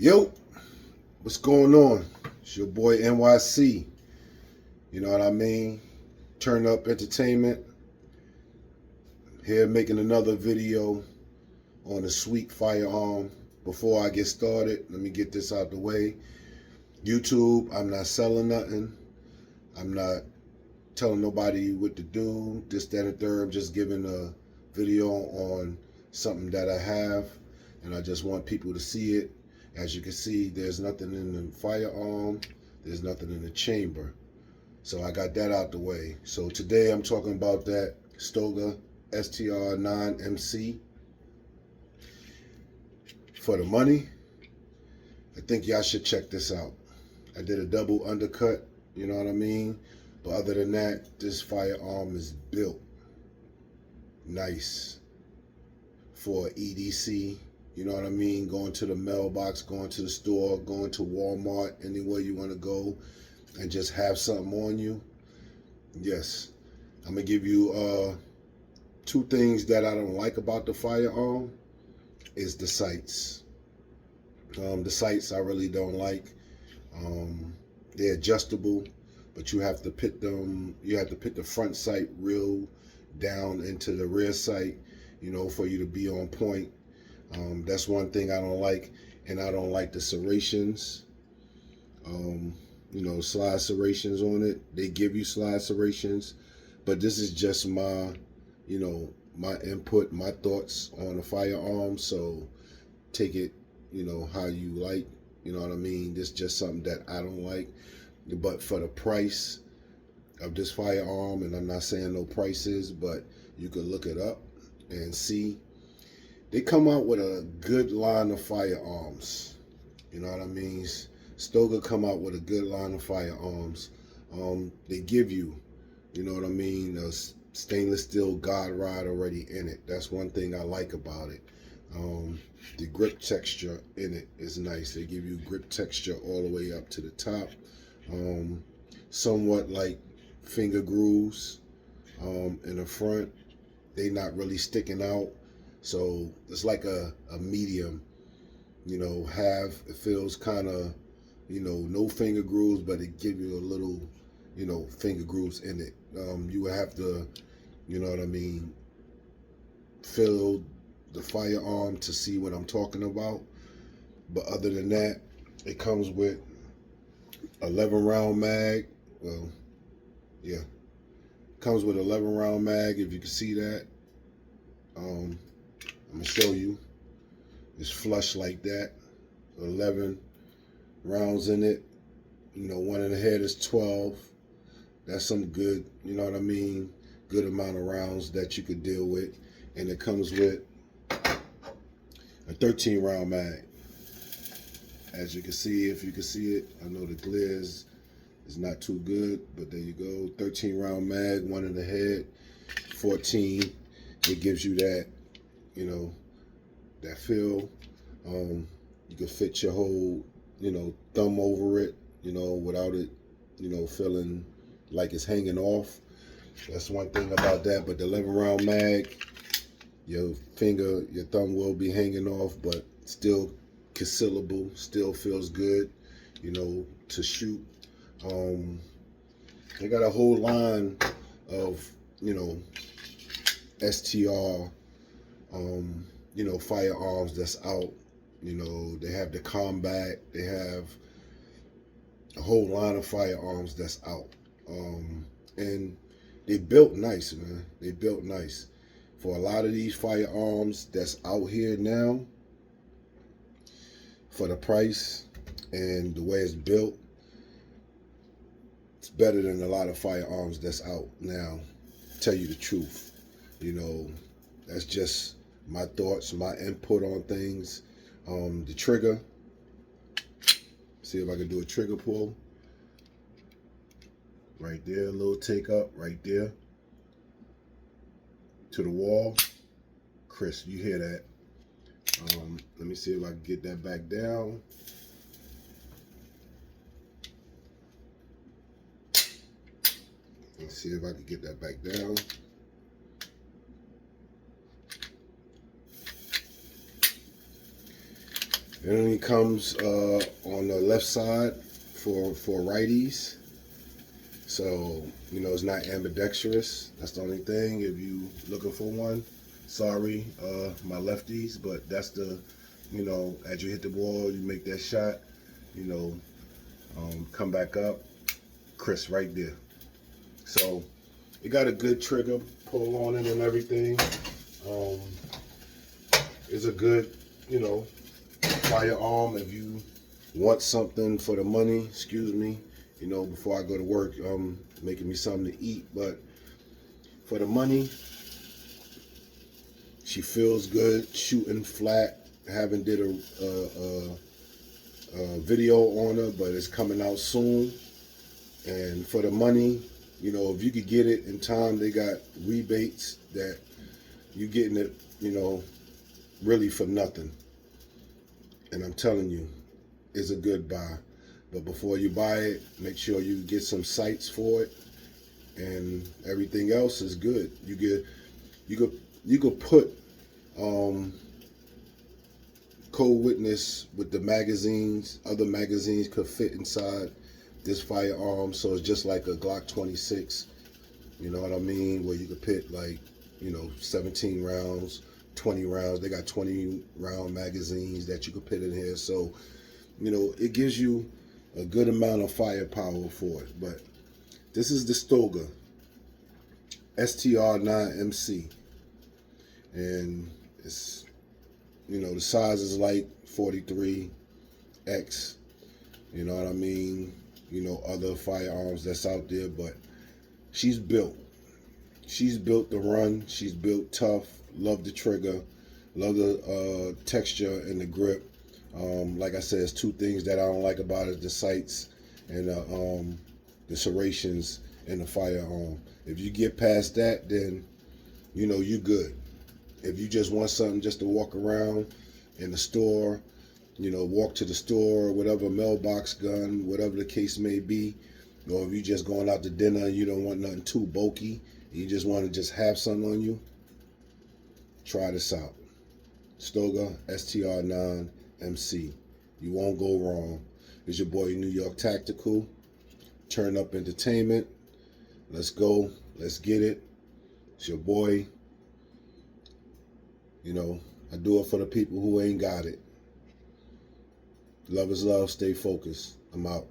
Yo, what's going on? It's your boy NYC. You know what I mean? Turn Up Entertainment. Here making another video on a sweet firearm. Before I get started, let me get this out the way. YouTube, I'm not selling nothing. I'm not telling nobody what to do. This, that, and third. I'm just giving a video on something that I have, and I just want people to see it. As you can see, there's nothing in the firearm. There's nothing in the chamber. So I got that out the way. So today I'm talking about that Stoeger STR-9MC. For the money, I think y'all should check this out. I did a double undercut, you know what I mean? But other than that, this firearm is built nice for EDC. You know what I mean? Going to the mailbox, going to the store, going to Walmart, anywhere you want to go and just have something on you. Yes. I'm going to give you two things that I don't like about the firearm is the sights. The sights I really don't like. They're adjustable, but you have to put them, you have to put the front sight real down into the rear sight, you know, for you to be on point. That's one thing I don't like, and I don't like the serrations. You know, slide serrations on it. They give you slide serrations, but this is just my, you know, my input, my thoughts on the firearm. So take it, you know, how you like. You know what I mean? This is just something that I don't like. But for the price of this firearm, and I'm not saying no prices, but you can look it up and see. They come out with a good line of firearms. You know what I mean? Stoeger come out with a good line of firearms. They give you, you know what I mean, a stainless steel guide rod already in it. That's one thing I like about it. The grip texture in it is nice. They give you grip texture all the way up to the top. Somewhat like finger grooves in the front. They not really sticking out. So it's like a medium, you know, it feels kind of, you know, no finger grooves, but it give you a little, you know, finger grooves in it. You would have to, you know what I mean, feel the firearm to see what I'm talking about. But other than that, it comes with 11 round mag. Well, yeah, comes with 11 round mag, if you can see that. I'm gonna show you. It's flush like that. 11 rounds in it. You know, one in the head is 12. That's some good, you know what I mean, good amount of rounds that you could deal with. And it comes with a 13 round mag. As you can see, if you can see it, I know the glare is not too good, but there you go. 13 round mag, one in the head, 14. It gives you that, you know, that feel. You can fit your whole, you know, thumb over it, you know, without it, you know, feeling like it's hanging off. That's one thing about that. But the 11 round mag, your thumb will be hanging off, but still concealable, still feels good, you know, to shoot. They got a whole line of, you know, STR, you know, firearms that's out. You know, they have the combat, they have a whole line of firearms that's out. And they built nice, man. They built nice. For a lot of these firearms that's out here now, for the price and the way it's built, it's better than a lot of firearms that's out now. Tell you the truth. You know, that's just my thoughts, my input on things. The trigger. See if I can do a trigger pull. Right there, a little take up right there. To the wall. Chris, you hear that. Let me see if I can get that back down. Let's see if I can get that back down. It only comes on the left side for righties. So, it's not ambidextrous. That's the only thing. If you looking for one, sorry, my lefties, but that's the, as you hit the ball, you make that shot, you know, come back up, crisp right there. So, it got a good trigger pull on it and everything. It's a good, firearm if you want something for the money. Excuse me, before I go to work, making me something to eat. But for the money, she feels good shooting flat. Haven't did a video on her, but it's coming out soon. And for the money, if you could get it in time, they got rebates that you getting it, really for nothing. And I'm telling you, it's a good buy. But before you buy it, make sure you get some sights for it, and everything else is good. You could put co-witness with the magazines. Other magazines could fit inside this firearm, so it's just like a Glock 26. You know what I mean? Where you could put 17 rounds, 20 rounds. They got 20 round magazines that you could put in here. So, it gives you a good amount of firepower for it. But this is the Stoeger STR9MC. And it's, the size is like 43X. You know what I mean? Other firearms that's out there, but she's built. She's built to run. She's built tough. Love the trigger. Love the texture and the grip. Like I said, it's two things that I don't like about it: the sights and the serrations in the firearm. If you get past that, then you good. If you just want something just to walk around in the store, walk to the store, whatever, mailbox gun, whatever the case may be, or if you just going out to dinner and you don't want nothing too bulky, you just want to just have something on you, try this out. Stoeger STR9MC. You won't go wrong. It's your boy New York Tactical. Turn Up Entertainment. Let's go. Let's get it. It's your boy. I do it for the people who ain't got it. Love is love. Stay focused. I'm out.